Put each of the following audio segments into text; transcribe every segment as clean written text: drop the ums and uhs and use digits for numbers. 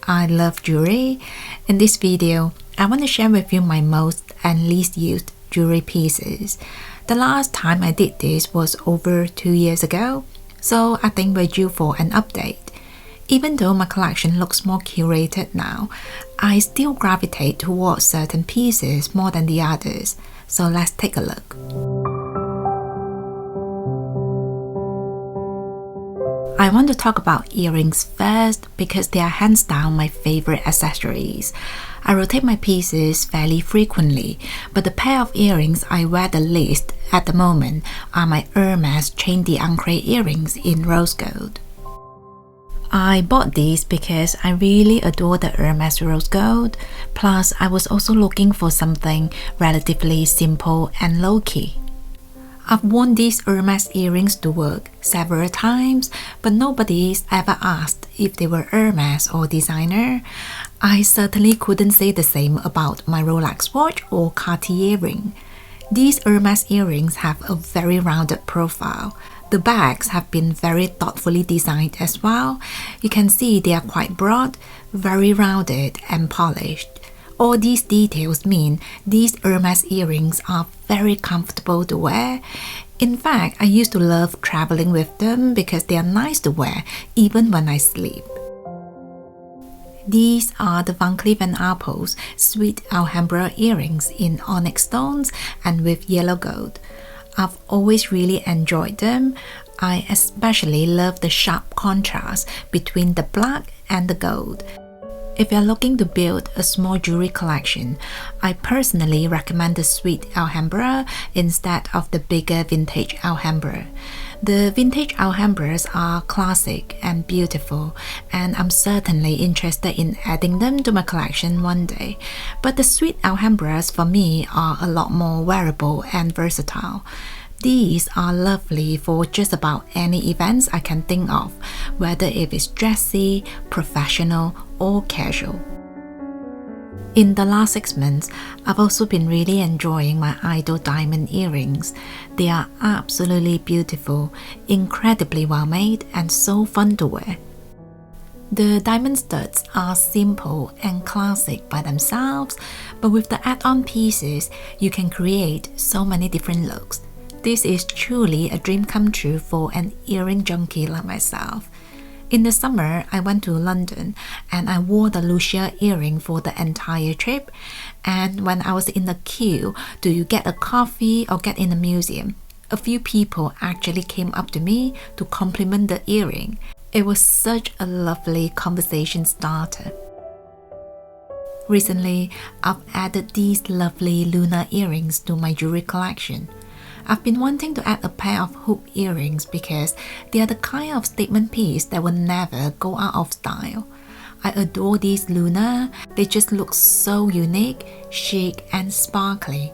I love jewelry. In this video, I want to share with you my most and least used jewelry pieces. The last time I did this was over 2 years ago, so I think we're due for an update. Even though my collection looks more curated now, I still gravitate towards certain pieces more than the others, so let's take a look. I want to talk about earrings first because they are hands down my favorite accessories. I rotate my pieces fairly frequently, but the pair of earrings I wear the least at the moment are my Hermes Chain d'Ancre earrings in rose gold. I bought these because I really adore the Hermes rose gold, plus I was also looking for something relatively simple and low-key. I've worn these Hermes earrings to work several times, but nobody's ever asked if they were Hermes or designer. I certainly couldn't say the same about my Rolex watch or Cartier ring. These Hermes earrings have a very rounded profile. The bags have been very thoughtfully designed as well. You can see they are quite broad, very rounded and polished. All these details mean these Hermes earrings are very comfortable to wear. In fact, I used to love traveling with them because they are nice to wear even when I sleep. These are the Cleef and Arpels Sweet Alhambra earrings in onyx stones and with yellow gold. I've always really enjoyed them. I especially love the sharp contrast between the black and the gold. If you're looking to build a small jewelry collection, I personally recommend the Sweet Alhambra instead of the bigger vintage Alhambra. The vintage Alhambras are classic and beautiful, and I'm certainly interested in adding them to my collection one day. But the Sweet Alhambras for me are a lot more wearable and versatile. These are lovely for just about any events I can think of, whether if it's dressy, professional, or casual. In the last 6 months, I've also been really enjoying my IDYL diamond earrings. They are absolutely beautiful, incredibly well made, and so fun to wear. The diamond studs are simple and classic by themselves, but with the add-on pieces, you can create so many different looks. This is truly a dream come true for an earring junkie like myself. In the summer, I went to London and I wore the Lucia earring for the entire trip. And when I was in the queue to get a coffee or get in the museum, a few people actually came up to me to compliment the earring. It was such a lovely conversation starter. Recently, I've added these lovely lunar earrings to my jewelry collection. I've been wanting to add a pair of hoop earrings because they are the kind of statement piece that will never go out of style. I adore these lunar. They just look so unique, chic and sparkly.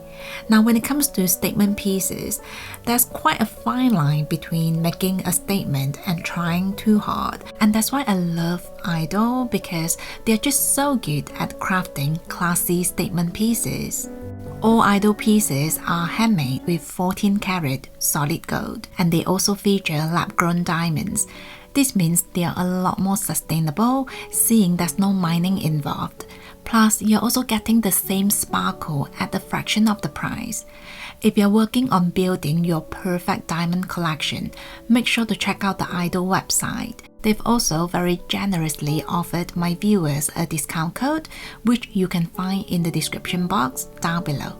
Now when it comes to statement pieces, there's quite a fine line between making a statement and trying too hard. And that's why I love IDYL, because they're just so good at crafting classy statement pieces. All IDYL pieces are handmade with 14 karat solid gold, and they also feature lab-grown diamonds. This means they are a lot more sustainable, seeing there's no mining involved. Plus, you're also getting the same sparkle at a fraction of the price. If you're working on building your perfect diamond collection, make sure to check out the IDYL website. They've also very generously offered my viewers a discount code, which you can find in the description box down below.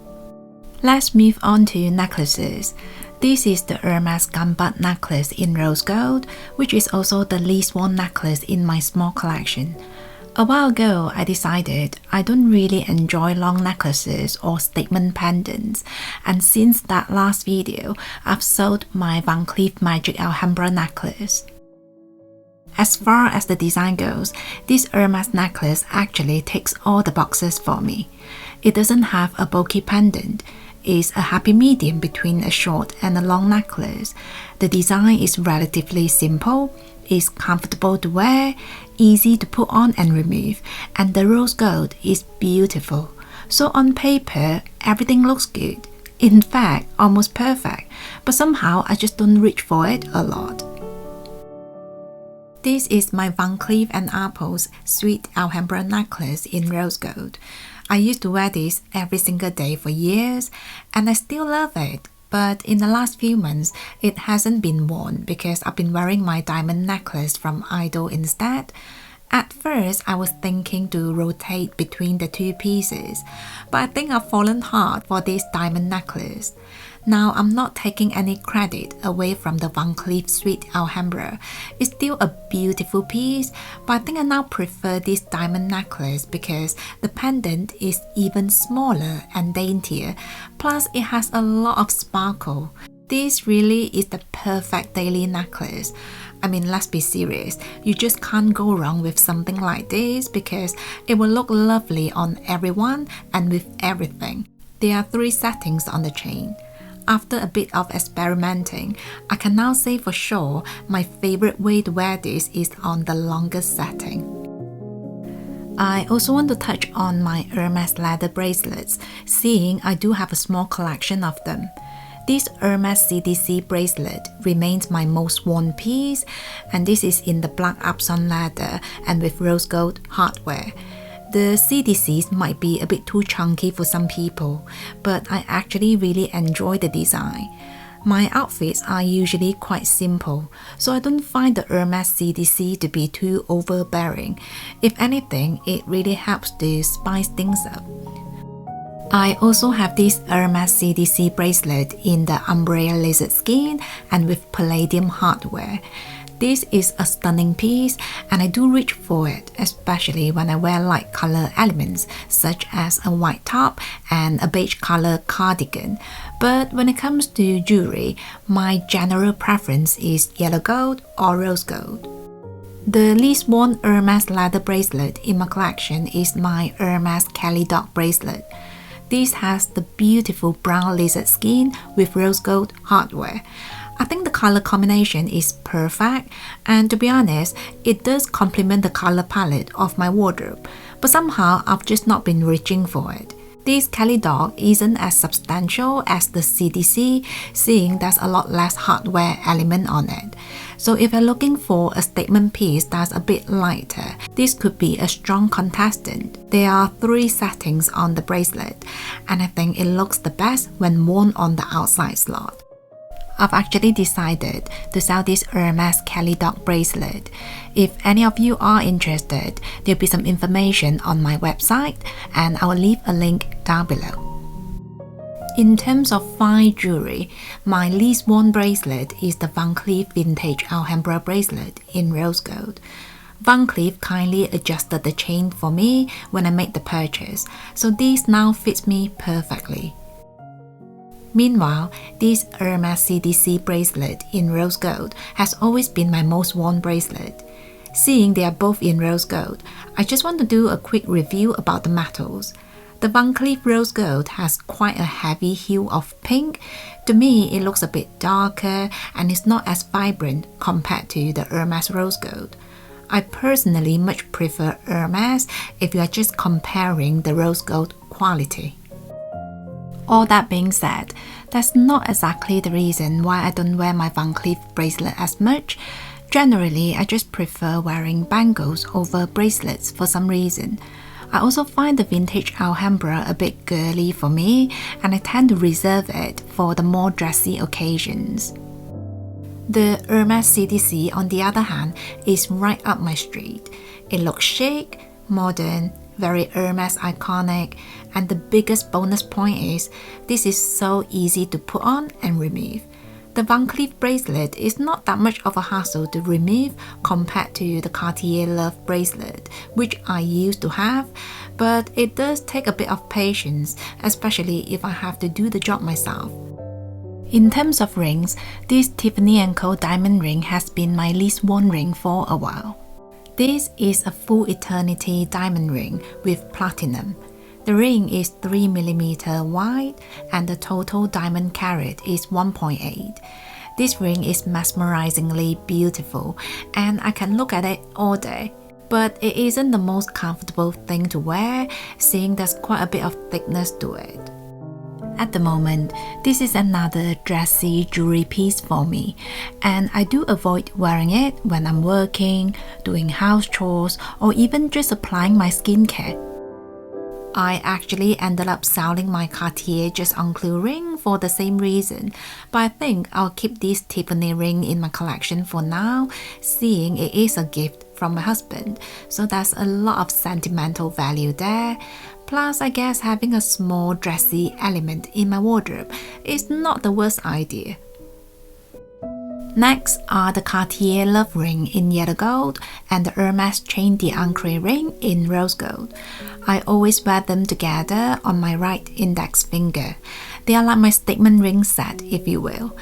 Let's move on to necklaces. This is the Hermes GAMBADE necklace in rose gold, which is also the least worn necklace in my small collection. A while ago, I decided I don't really enjoy long necklaces or statement pendants, and since that last video, I've sold my Van Cleef Magic Alhambra necklace. As far as the design goes, this Hermes necklace actually ticks all the boxes for me. It doesn't have a bulky pendant. It's a happy medium between a short and a long necklace. The design is relatively simple, is comfortable to wear, easy to put on and remove, and the rose gold is beautiful. So on paper, everything looks good. In fact, almost perfect, but somehow I just don't reach for it a lot. This is my Van Cleef and Arpels Sweet Alhambra necklace in rose gold. I used to wear this every single day for years, and I still love it. But in the last few months, it hasn't been worn because I've been wearing my diamond necklace from IDYL instead. At first, I was thinking to rotate between the two pieces, but I think I've fallen hard for this diamond necklace. Now, I'm not taking any credit away from the Van Cleef Sweet Alhambra. It's still a beautiful piece, but I think I now prefer this diamond necklace because the pendant is even smaller and daintier, plus it has a lot of sparkle. This really is the perfect daily necklace. I mean, let's be serious, you just can't go wrong with something like this because it will look lovely on everyone and with everything. There are 3 settings on the chain. After a bit of experimenting, I can now say for sure my favorite way to wear this is on the longest setting. I also want to touch on my Hermes leather bracelets, seeing I do have a small collection of them. This Hermes CDC bracelet remains my most worn piece, and this is in the black Epsom leather and with rose gold hardware. The CDCs might be a bit too chunky for some people, but I actually really enjoy the design. My outfits are usually quite simple, so I don't find the Hermes CDC to be too overbearing. If anything, it really helps to spice things up. I also have this Hermes CDC bracelet in the umbrella lizard skin and with palladium hardware. This is a stunning piece and I do reach for it, especially when I wear light color elements such as a white top and a beige color cardigan. But when it comes to jewelry, my general preference is yellow gold or rose gold. The least worn Hermes leather bracelet in my collection is my Hermes Kelly dog bracelet. This has the beautiful brown lizard skin with rose gold hardware. I think the color combination is perfect, and to be honest, it does complement the color palette of my wardrobe, but somehow I've just not been reaching for it. This Kelly dog isn't as substantial as the CDC, seeing there's a lot less hardware element on it. So if you're looking for a statement piece that's a bit lighter, this could be a strong contestant. There are 3 settings on the bracelet, and I think it looks the best when worn on the outside slot. I've actually decided to sell this Hermes Kelly dog bracelet. If any of you are interested, there'll be some information on my website and I'll leave a link down below. In terms of fine jewelry, my least worn bracelet is the Van Cleef Vintage Alhambra bracelet in rose gold. Van Cleef kindly adjusted the chain for me when I made the purchase, so this now fits me perfectly. Meanwhile, this Hermes CDC bracelet in rose gold has always been my most worn bracelet. Seeing they are both in rose gold, I just want to do a quick review about the metals. The Van Cleef rose gold has quite a heavy hue of pink. To me, it looks a bit darker and is not as vibrant compared to the Hermes rose gold. I personally much prefer Hermes if you are just comparing the rose gold quality. All that being said, that's not exactly the reason why I don't wear my Van Cleef bracelet as much. Generally, I just prefer wearing bangles over bracelets for some reason. I also find the vintage Alhambra a bit girly for me, and I tend to reserve it for the more dressy occasions. The Hermes CDC, on the other hand, is right up my street. It looks chic, modern, very Hermes iconic, and the biggest bonus point is this is so easy to put on and remove. The Van Cleef bracelet is not that much of a hassle to remove compared to the Cartier Love bracelet, which I used to have, but it does take a bit of patience, especially if I have to do the job myself. In terms of rings, this Tiffany Ankle diamond ring has been my least worn ring for a while. This is a full eternity diamond ring with platinum. The ring is 3mm wide and the total diamond carat is 1.8. This ring is mesmerizingly beautiful and I can look at it all day. But it isn't the most comfortable thing to wear, seeing there's quite a bit of thickness to it. At the moment, this is another dressy jewelry piece for me, and I do avoid wearing it when I'm working, doing house chores, or even just applying my skincare. I actually ended up selling my Cartier just unclear ring for the same reason, but I think I'll keep this Tiffany ring in my collection for now, seeing it is a gift from my husband, so there's a lot of sentimental value there. Plus, I guess having a small dressy element in my wardrobe is not the worst idea. Next are the Cartier Love Ring in yellow gold and the Hermes Chain d'Ancre ring in rose gold. I always wear them together on my right index finger. They are like my statement ring set, if you will.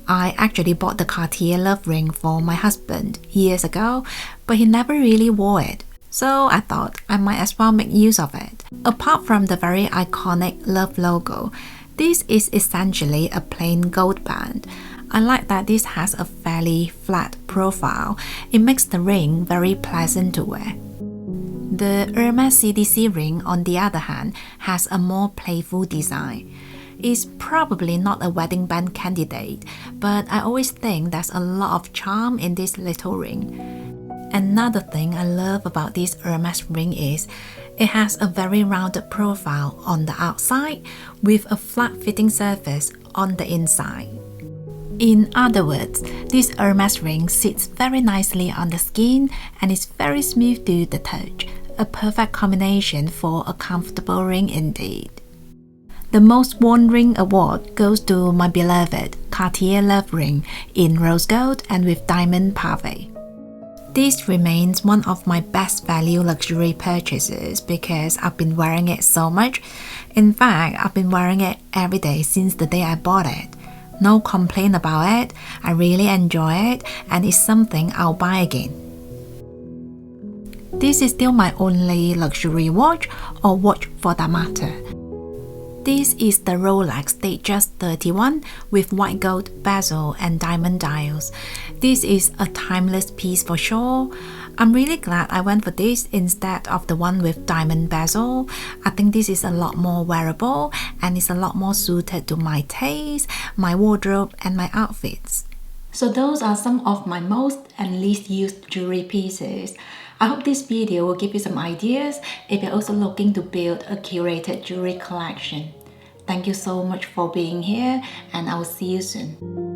I actually bought the Cartier Love Ring for my husband years ago, but he never really wore it. So I thought I might as well make use of it. Apart from the very iconic love logo, this is essentially a plain gold band. I like that this has a fairly flat profile. It makes the ring very pleasant to wear. The Hermes CDC ring, on the other hand, has a more playful design. It's probably not a wedding band candidate, but I always think there's a lot of charm in this little ring. Another thing I love about this Hermes ring is it has a very rounded profile on the outside with a flat-fitting surface on the inside. In other words, this Hermes ring sits very nicely on the skin and is very smooth to the touch, a perfect combination for a comfortable ring indeed. The most worn ring award goes to my beloved Cartier Love Ring in rose gold and with diamond pave. This remains one of my best value luxury purchases because I've been wearing it so much. In fact, I've been wearing it every day since the day I bought it. No complaint about it, I really enjoy it and it's something I'll buy again. This is still my only luxury watch, or watch for that matter. This is the Rolex Datejust 31 with white gold bezel and diamond dials. This is a timeless piece for sure. I'm really glad I went for this instead of the one with diamond bezel. I think this is a lot more wearable and it's a lot more suited to my taste, my wardrobe and my outfits. So those are some of my most and least used jewelry pieces. I hope this video will give you some ideas if you're also looking to build a curated jewelry collection. Thank you so much for being here and I will see you soon.